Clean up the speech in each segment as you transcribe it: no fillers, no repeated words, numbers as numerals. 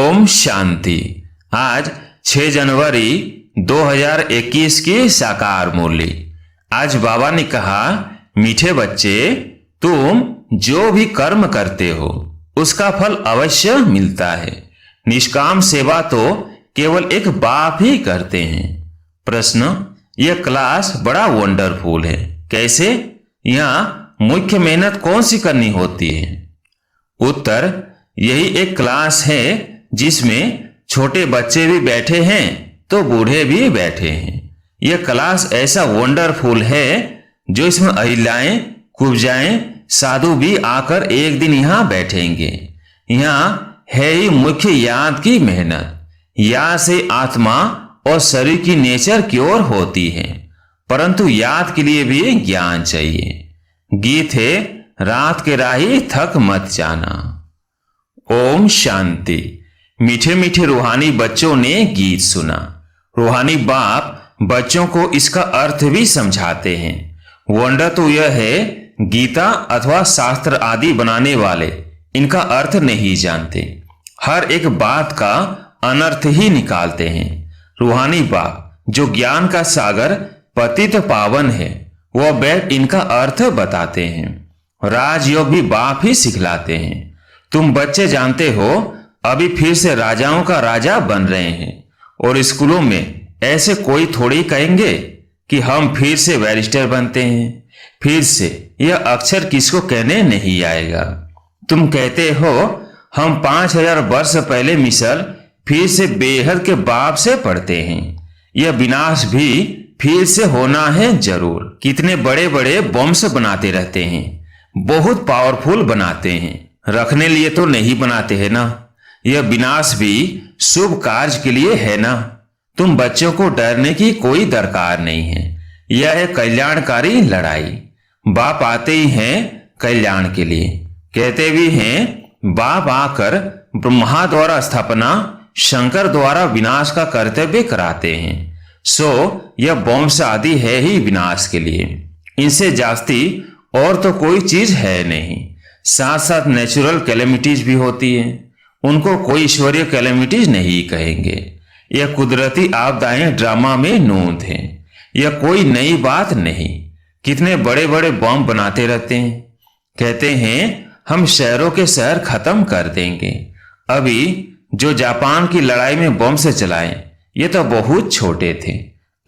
ओम शांति। आज 6 जनवरी 2021 की साकार मुरली। आज बाबा ने कहा, मीठे बच्चे, तुम जो भी कर्म करते हो उसका फल अवश्य मिलता है। निष्काम सेवा तो केवल एक बाप ही करते हैं। प्रश्न, यह क्लास बड़ा वंडरफुल है। कैसे? यहाँ मुख्य मेहनत कौन सी करनी होती है? उत्तर, यही एक क्लास है जिसमें छोटे बच्चे भी बैठे हैं तो बूढ़े भी बैठे हैं। यह क्लास ऐसा वंडरफुल है जो इसमें अहिलाएं, कुब्जाएं, साधु भी आकर एक दिन यहाँ बैठेंगे। यहाँ है ही मुख्य याद की मेहनत। याद से आत्मा और शरीर की नेचर क्योर होती है, परंतु याद के लिए भी ज्ञान चाहिए। गीत है, रात के राही थक मत जाना। ओम शांति। मीठे मीठे रूहानी बच्चों ने गीत सुना। रूहानी बाप बच्चों को इसका अर्थ भी समझाते हैं। वंडर तो यह है, गीता अथवा शास्त्र आदि बनाने वाले इनका अर्थ नहीं जानते, हर एक बात का अनर्थ ही निकालते हैं। रूहानी बाप जो ज्ञान का सागर पतित पावन है, वह बैठ इनका अर्थ बताते हैं। राजयोग भी बाप ही सिखलाते हैं। तुम बच्चे जानते हो, अभी फिर से राजाओं का राजा बन रहे हैं और स्कूलों में ऐसे कोई थोड़ी कहेंगे कि हम फिर से बैरिस्टर बनते हैं। फिर से यह अक्षर किसको कहने नहीं आएगा। तुम कहते हो, हम 5000 वर्ष पहले मिसल फिर से बेहद के बाप से पढ़ते हैं। यह विनाश भी फिर से होना है जरूर। कितने बड़े बड़े बॉम्ब्स बनाते रहते हैं, बहुत पावरफुल बनाते हैं, रखने लिए तो नहीं बनाते हैं ना। यह विनाश भी शुभ कार्य के लिए है ना। तुम बच्चों को डरने की कोई दरकार नहीं है। यह है कल्याणकारी लड़ाई। बाप आते ही हैं कल्याण के लिए। कहते भी हैं, बाप आकर ब्रह्मा द्वारा स्थापना, शंकर द्वारा विनाश का कर्तव्य कराते हैं। सो यह बॉम्ब्स आदि है ही विनाश के लिए। इनसे जास्ती और तो कोई चीज है नहीं। साथ साथ नेचुरल कैलेमिटीज भी होती हैं, उनको कोई ईश्वरीय कैलेमिटीज नहीं कहेंगे। यह कुदरती आपदाएं ड्रामा में नोंद हैं। यह कोई नई बात नहीं। कितने बड़े बड़े बम बनाते रहते हैं। कहते हैं, हम शहरों के शहर खत्म कर देंगे। अभी जो जापान की लड़ाई में बम से चलाए, ये तो बहुत छोटे थे।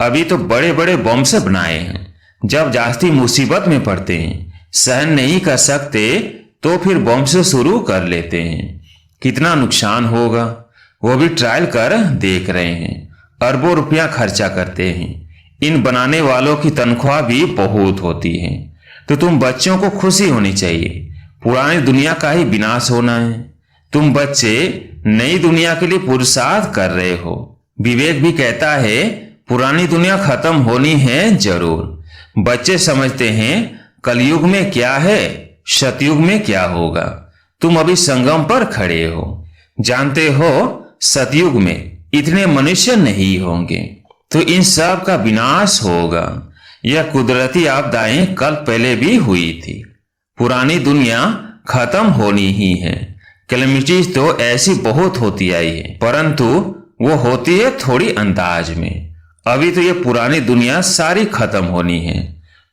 अभी तो बड़े बड़े बम से बनाए हैं। जब जास्ती मुसीबत में पड़ते हैं, सहन नहीं कर सकते, तो फिर बम से शुरू कर लेते हैं। कितना नुकसान होगा वो भी ट्रायल कर देख रहे हैं। अरबों रुपया खर्चा करते हैं। इन बनाने वालों की तनख्वाह भी बहुत होती है। तो तुम बच्चों को खुशी होनी चाहिए। पुरानी दुनिया का ही विनाश होना है। तुम बच्चे नई दुनिया के लिए पुरुषार्थ कर रहे हो। विवेक भी कहता है, पुरानी दुनिया खत्म होनी है जरूर। बच्चे समझते हैं कलयुग में क्या है, सतयुग में क्या होगा। तुम अभी संगम पर खड़े हो। जानते हो, सतयुग में इतने मनुष्य नहीं होंगे, तो इन सब का विनाश होगा। यह कुदरती आपदाएं कल पहले भी हुई थी। पुरानी दुनिया खत्म होनी ही है। कैलेमिटीज तो ऐसी बहुत होती आई है, परंतु वो होती है थोड़ी अंदाज में। अभी तो ये पुरानी दुनिया सारी खत्म होनी है।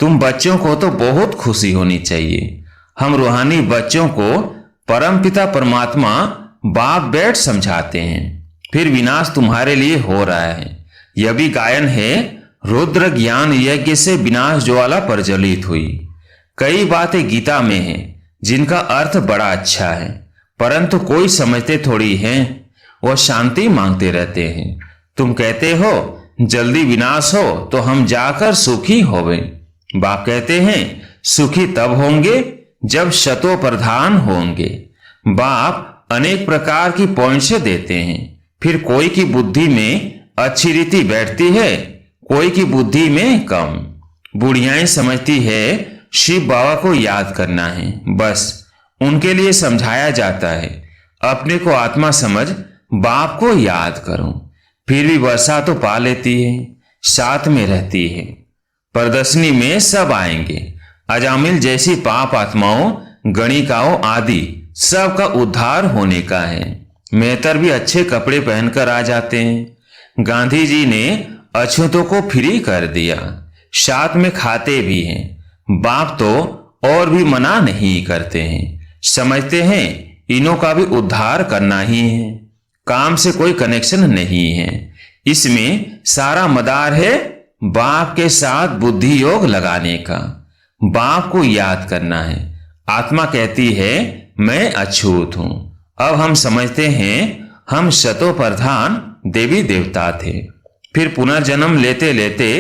तुम बच्चों को तो बहुत खुशी होनी चाहिए। हम रूहानी बच्चों को परमपिता परमात्मा बाप बैठ समझाते हैं। फिर विनाश तुम्हारे लिए हो रहा है। यह भी गायन है, रुद्र ज्ञान यज्ञ से विनाश ज्वाला प्रज्वलित हुई। कई बातें गीता में हैं जिनका अर्थ बड़ा अच्छा है, परंतु कोई समझते थोड़ी हैं। वह शांति मांगते रहते हैं। तुम कहते हो, जल्दी विनाश हो तो हम जाकर सुखी होवे। बाप कहते हैं, सुखी तब होंगे जब शतो प्रधान होंगे। बाप अनेक प्रकार की पॉइंट्स देते हैं। फिर कोई की बुद्धि में अच्छी रीति बैठती है, कोई की बुद्धि में कम। बुढ़ियाएं समझती है शिव बाबा को याद करना है, बस उनके लिए समझाया जाता है। अपने को आत्मा समझ बाप को याद करो। फिर भी वर्षा तो पा लेती है, साथ में रहती है। प्रदर्शनी में सब आएंगे। अजामिल जैसी पाप आत्माओं, गणिकाओं आदि सबका उद्धार होने का है। मेहतर भी अच्छे कपड़े पहनकर आ जाते हैं। गांधी जी ने अछूतों को फ्री कर दिया, साथ में खाते भी हैं। बाप तो और भी मना नहीं करते हैं, समझते हैं इन्हों का भी उद्धार करना ही है, काम से कोई कनेक्शन नहीं है। इसमें सारा मदार है बाप के साथ बुद्धि योग लगाने का, बाप को याद करना है। आत्मा कहती है मैं अछूत हूं। अब हम समझते हैं हम शतो प्रधान देवी देवता थे, फिर पुनर्जन्म लेते लेते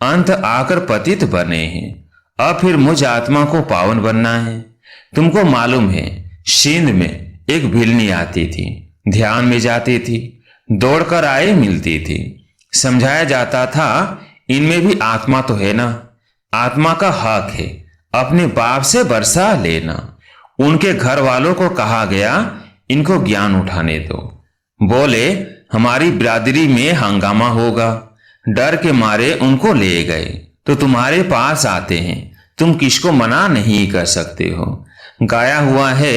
अंत आकर पतित बने हैं। अब फिर मुझ आत्मा को पावन बनना है। तुमको मालूम है सिंध में एक भिलनी आती थी, ध्यान में जाती थी, दौड़कर आए मिलती थी। समझाया जाता था इनमें भी आत्मा तो है ना, आत्मा का हक है अपने बाप से बरसा लेना। उनके घर वालों को कहा गया इनको ज्ञान उठाने दो। बोले हमारी बिरादरी में हंगामा होगा, डर के मारे उनको ले गए। तो तुम्हारे पास आते हैं, तुम किसको मना नहीं कर सकते हो। गाया हुआ है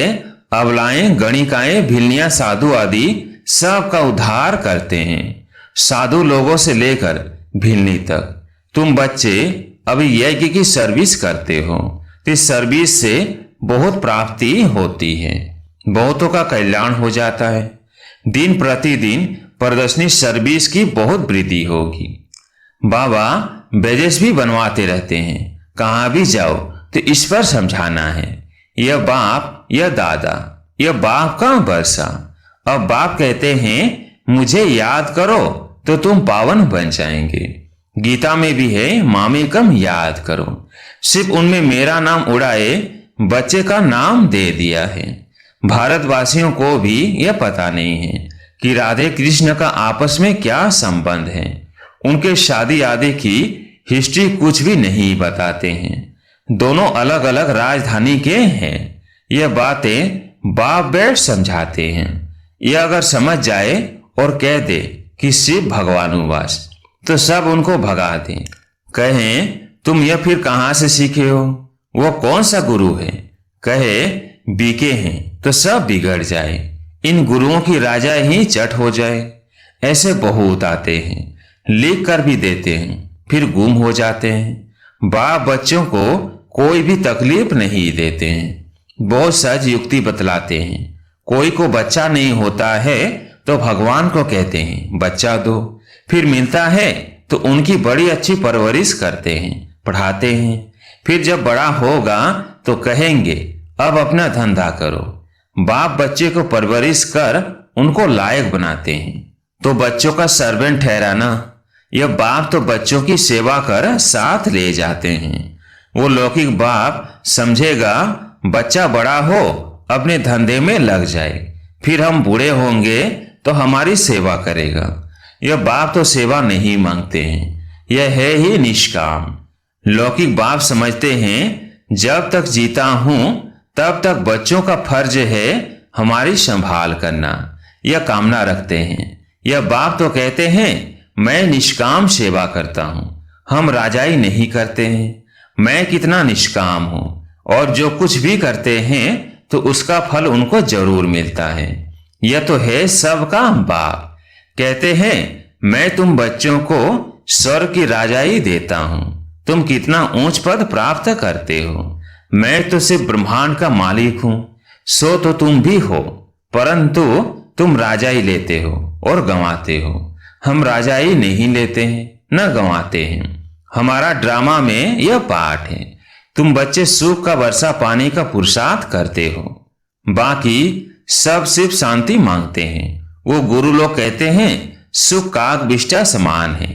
अबलाएं गणिकाएं भिलनियां साधु आदि सबका उद्धार करते हैं, साधु लोगों से लेकर भिलनी तक। तुम बच्चे अभी यज्ञ की सर्विस करते हो, तो इस सर्विस से बहुत प्राप्ति होती है, बहुतों का कल्याण हो जाता है। दिन प्रतिदिन प्रदर्शनी सर्विस की बहुत वृद्धि होगी। बाबा बैजेस भी बनवाते रहते हैं, कहाँ भी जाओ तो इस पर समझाना है, यह बाप यह दादा यह बाप का वर्षा। अब बाप कहते हैं मुझे याद करो तो तुम पावन बन जाएंगे। गीता में भी है मामेकम याद करो। सिर्फ उनमें मेरा नाम उड़ाए बच्चे का नाम दे दिया है। भारतवासियों को भी यह पता नहीं है कि राधे कृष्ण का आपस में क्या संबंध है। उनके शादी आदि की हिस्ट्री कुछ भी नहीं बताते हैं। दोनों अलग अलग राजधानी के हैं। यह बातें बाप बैठ समझाते हैं। यह अगर समझ जाए और कह दे कि शिव भगवानुवास, तो सब उनको भगा दें। कहें तुम यह फिर कहां से सीखे हो, वो कौन सा गुरु है, कहे बीके हैं, तो सब बिगड़ जाए। इन गुरुओं की राजा ही चट हो जाए। ऐसे बहुत आते हैं, लिख कर भी देते हैं, फिर गुम हो जाते हैं। बाप बच्चों को कोई भी तकलीफ नहीं देते हैं, बहुत सहज युक्ति बतलाते हैं। कोई को बच्चा नहीं होता है तो भगवान को कहते हैं बच्चा दो, फिर मिलता है तो उनकी बड़ी अच्छी परवरिश करते हैं, पढ़ाते हैं। फिर जब बड़ा होगा तो कहेंगे अब अपना धंधा करो। बाप बच्चे को परवरिश कर उनको लायक बनाते हैं, तो बच्चों का सर्वेंट ठहराना। यह बाप तो बच्चों की सेवा कर साथ ले जाते हैं। वो लौकिक बाप समझेगा बच्चा बड़ा हो अपने धंधे में लग जाए, फिर हम बूढ़े होंगे तो हमारी सेवा करेगा। यह बाप तो सेवा नहीं मांगते हैं, यह है ही निष्काम। लौकिक बाप समझते हैं जब तक जीता हूं तब तक बच्चों का फर्ज है हमारी संभाल करना, यह कामना रखते हैं। यह बाप तो कहते हैं मैं निष्काम सेवा करता हूं, हम राजाई नहीं करते हैं। मैं कितना निष्काम हूं और जो कुछ भी करते हैं तो उसका फल उनको जरूर मिलता है। यह तो है सबका बाप। कहते हैं मैं तुम बच्चों को स्वर्ग की राजाई देता हूं, तुम कितना ऊंच पद प्राप्त करते हो। मैं तो सिर्फ ब्रह्मांड का मालिक हूं, सो तो तुम भी हो, परंतु तुम राजाई लेते हो और गंवाते हो। हम राजाई नहीं लेते हैं न गंवाते हैं। हमारा ड्रामा में यह पाठ है। तुम बच्चे सुख का वर्षा पाने का पुरुषार्थ करते हो, बाकी सब सिर्फ शांति मांगते हैं। वो गुरु लोग कहते हैं सुख काग बिष्टा समान है,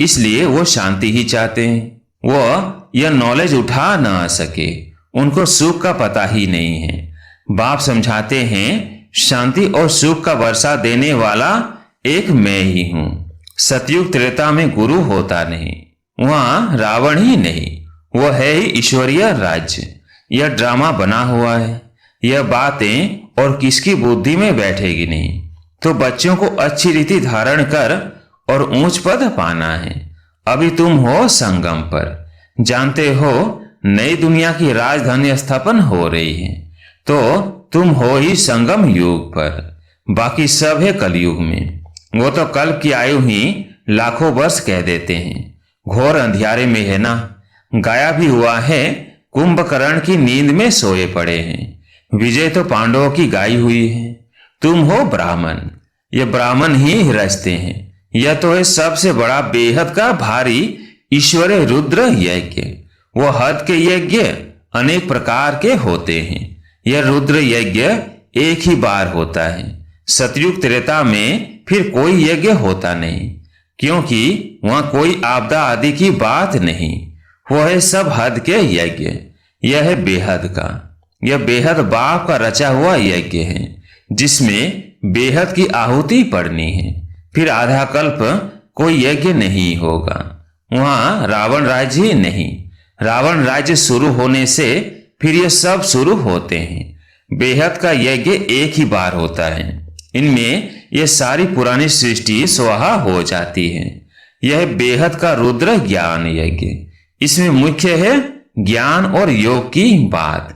इसलिए वो शांति ही चाहते हैं। वो यह नॉलेज उठा ना सके, उनको सुख का पता ही नहीं है। बाप समझाते हैं शांति और सुख का वर्षा देने वाला एक मैं ही हूं। सतयुग त्रेता में गुरु होता नहीं, वहां रावण ही नहीं, वो है ही ईश्वरीय राज्य। यह ड्रामा बना हुआ है। यह बातें और किसकी बुद्धि में बैठेगी नहीं। तो बच्चों को अच्छी रीति धारण कर और ऊंच पद पाना है। अभी तुम हो संगम पर, जानते हो नई दुनिया की राजधानी स्थापन हो रही है, तो तुम हो ही संगम युग पर। बाकी सब है कलयुग में। वो तो कल्प की आयु ही लाखों वर्ष कह देते हैं। घोर अंधियारे में है ना, गाया भी हुआ है, कुंभकर्ण की नींद में सोए पड़े हैं। विजय तो पांडवों की गाई हुई है। तुम हो ब्राह्मण, ये ब्राह्मण ही रचते हैं। यह तो है सबसे बड़ा बेहद का भारी ईश्वरीय रुद्र यज्ञ। वो हद के यज्ञ अनेक प्रकार के होते हैं। यह रुद्र यज्ञ एक ही बार होता है। सतयुग त्रेता में फिर कोई यज्ञ होता नहीं, क्योंकि वहां कोई आपदा आदि की बात नहीं। वो है सब हद के यज्ञ। यह है बेहद का। यह बेहद बाप का रचा हुआ यज्ञ है, जिसमें बेहद की आहुति पड़नी है। फिर आधा कल्प कोई यज्ञ नहीं होगा। वहां रावण राज्य ही नहीं, रावण राज्य शुरू होने से फिर ये सब शुरू होते हैं। बेहद का यज्ञ एक ही बार होता है। इनमें ये सारी पुरानी सृष्टि स्वाहा हो जाती है। यह बेहद का रुद्र ज्ञान यज्ञ। इसमें मुख्य है ज्ञान और योग की बात।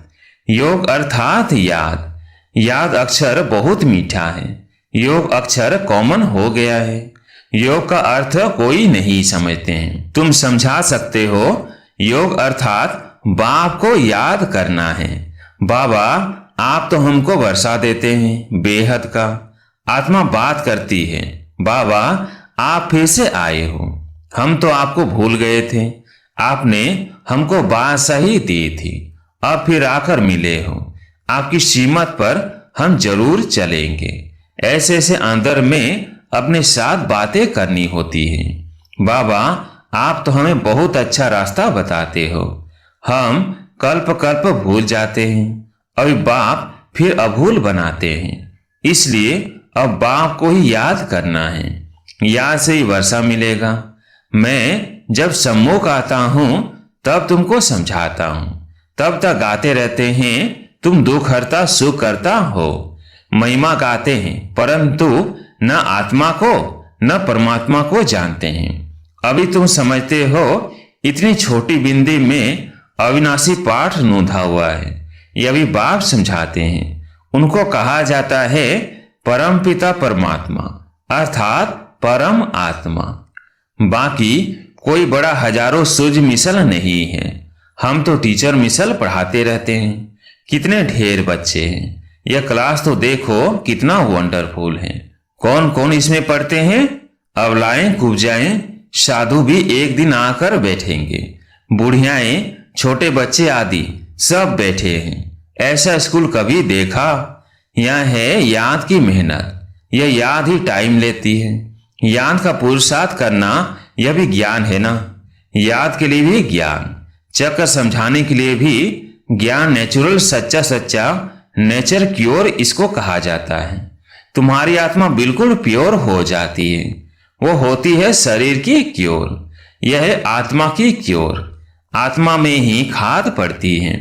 योग अर्थात याद। याद अक्षर बहुत मीठा है। योग अक्षर कॉमन हो गया है। योग का अर्थ कोई नहीं समझते हैं। तुम समझा सकते हो। योग अर्थात बाप को याद करना है। बाबा आप तो हमको वर्षा देते हैं बेहद का। आत्मा बात करती है, बाबा आप फिर से आए हो। हम तो आपको भूल गए थे। आपने हमको बात सही दी थी, अब फिर आकर मिले हो। आपकी सीमत पर हम जरूर चलेंगे। ऐसे ऐसे अंदर में अपने साथ बातें करनी होती हैं। बाबा आप तो हमें बहुत अच्छा रास्ता बताते हो। हम कल्प कल्प भूल जाते हैं, अभी बाप फिर अभूल बनाते हैं। इसलिए अब बाप को ही याद करना है। याद से ही वर्षा मिलेगा। मैं जब सम्मुख आता हूं तब तुमको समझाता हूं, तब तक गाते रहते हैं तुम दुख हरता सुख करता हो। महिमा गाते हैं, परंतु न आत्मा को न परमात्मा को जानते हैं। अभी तुम समझते हो इतनी छोटी बिंदी में अविनाशी पाठ नोंधा हुआ है। यह भी बाप समझाते हैं। उनको कहा जाता है परम पिता परमात्मा, अर्थात परम आत्मा। बाकी कोई बड़ा हजारों सूझ मिसल नहीं है। हम तो टीचर मिसल पढ़ाते रहते हैं। कितने ढेर बच्चे हैं। यह क्लास तो देखो कितना वंडरफुल है। कौन कौन इसमें पढ़ते हैं? अबलाएं कुब्जाएं साधु भी एक दिन आकर बैठेंगे। बुढ़ियाएं छोटे बच्चे आदि सब बैठे हैं। ऐसा स्कूल कभी देखा? यह है याद की मेहनत। यह याद ही टाइम लेती है। याद का पुरुषार्थ करना यह भी ज्ञान है ना। याद के लिए भी ज्ञान, चक्कर समझाने के लिए भी ज्ञान। नेचुरल सच्चा सच्चा नेचर क्योर इसको कहा जाता है। तुम्हारी आत्मा बिल्कुल प्योर हो जाती है। वो होती है शरीर की क्योर। यह है आत्मा की क्योर। आत्मा में ही खाद पड़ती है।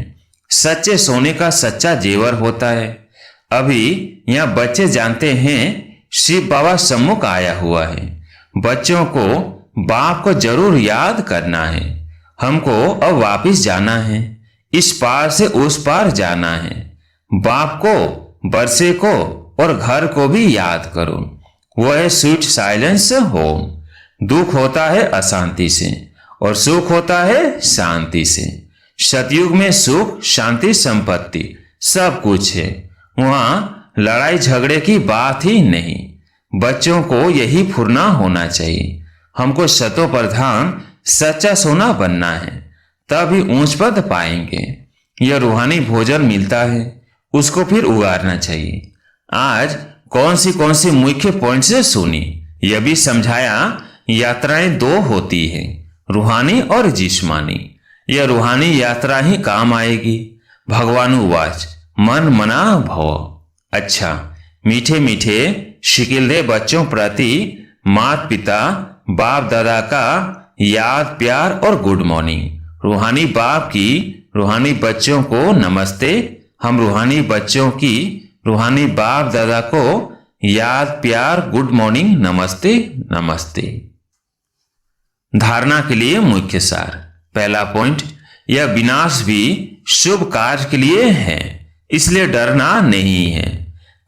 सच्चे सोने का सच्चा जेवर होता है। अभी यहाँ बच्चे जानते हैं शिव बाबा सम्मुख आया हुआ है। बच्चों को बाप को जरूर याद करना है। हमको अब वापिस जाना है। इस पार से उस पार जाना है। बाप को, बरसे को और घर को भी याद करो। वह है स्वीट साइलेंस होम। दुख होता है अशांति से और सुख होता है शांति से। सतयुग में सुख शांति संपत्ति सब कुछ है। वहां लड़ाई झगड़े की बात ही नहीं। बच्चों को यही फुरना होना चाहिए। हमको शतो प्रधान सच्चा सोना बनना है, तभी ऊंच पद पाएंगे। यह रूहानी भोजन मिलता है, उसको फिर उगारना चाहिए। आज कौन सी मुख्य पॉइंट से सुनी, यह भी समझाया। यात्राएं दो होती है, रूहानी और जिस्मानी। यह रूहानी यात्रा ही काम आएगी। भगवान उवाच मन मना भव। अच्छा, मीठे मीठे शिकिलदे बच्चों प्रति माता पिता बाप दादा का याद प्यार और गुड मॉर्निंग। रूहानी बाप की रूहानी बच्चों को नमस्ते। हम रूहानी बच्चों की रूहानी बाप दादा को याद प्यार गुड मॉर्निंग नमस्ते नमस्ते। धारणा के लिए मुख्य सार। पहला पॉइंट, यह विनाश भी शुभ कार्य के लिए है, इसलिए डरना नहीं है।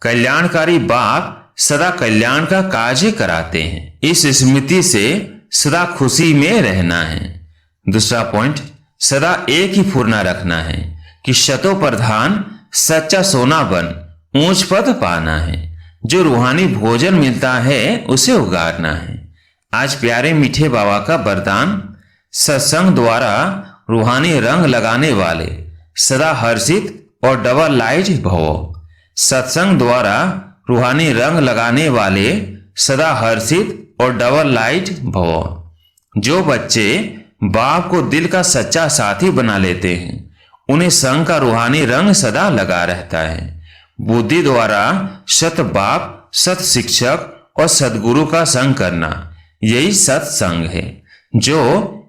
कल्याणकारी बाप सदा कल्याण का कार्य कराते हैं। इस स्मृति से सदा खुशी में रहना है। दूसरा पॉइंट, सदा एक ही फुरना रखना है कि शतो प्रधान सच्चा सोना बन ऊंच पद पाना है। जो रूहानी भोजन मिलता है उसे उगारना है। आज प्यारे मीठे बाबा का वरदान, सत्संग द्वारा रूहानी रंग लगाने वाले सदा हर्षित और डबल लाइट भवो। सत्संग द्वारा रूहानी रंग लगाने वाले सदा हर्षित और डबल लाइट भवो। जो बच्चे बाप को दिल का सच्चा साथी बना लेते हैं उन्हें संग का रूहानी रंग सदा लगा रहता है। बुद्धि द्वारा सत बाप, सत शिक्षक और सदगुरु का संग करना, यही सत्संग है। जो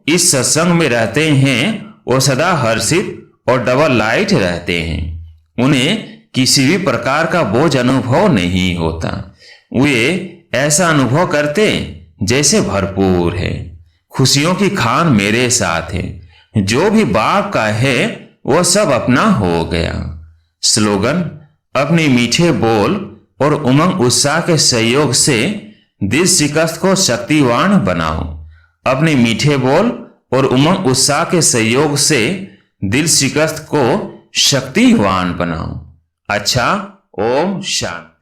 इस सत्संग में रहते हैं वो सदा हर्षित और डबल लाइट रहते हैं। उन्हें किसी भी प्रकार का बोझ अनुभव नहीं होता। वे ऐसा अनुभव करते जैसे भरपूर है। खुशियों की खान मेरे साथ है। जो भी बाप का है वो सब अपना हो गया। स्लोगन, अपने मीठे बोल और उमंग उत्साह के सहयोग से दिल शिकस्त को शक्तिवान बनाओ। अपने मीठे बोल और उमंग उत्साह के सहयोग से दिल शिकस्त को शक्तिवान बनाओ। अच्छा, ओम शांति।